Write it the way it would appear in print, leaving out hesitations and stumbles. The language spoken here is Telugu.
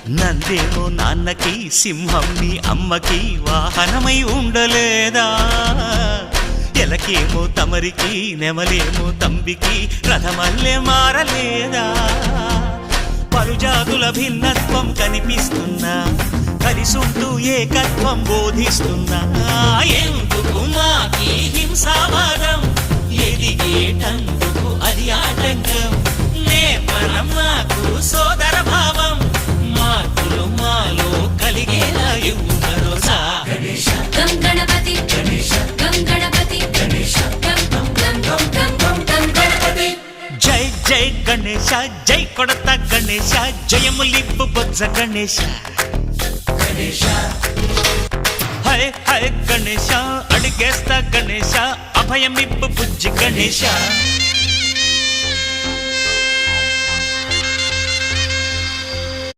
నందేమో నాన్నకి సింహం నీ అమ్మకి వాహనమై ఉండలేదా ఎలకేమో తమరికి నెమలేమో తంబికి రథమల్లే మారలేదా పలుజాతుల భిన్నత్వం కనిపిస్తున్నా కలిసుంటూ ఏకత్వం బోధిస్తున్నా ఎందుకు మాకి హింసావాదం ఎదిగేటందుకు అది ఆటంకం నేపరం మాకు సోదర భావం మార్పులు మాలో కలిగేలా ఇవ్వు భరోసా గం గణపతి గం గణపతి గం గణపతి జై జై గణేశ జై కొడత గణేశ జయములిప్పు బొజ్జ గణేశ హై హై గణేశ అడిగేస్తా గణేశ అభయమిప్పు బుజ్జి గణేశ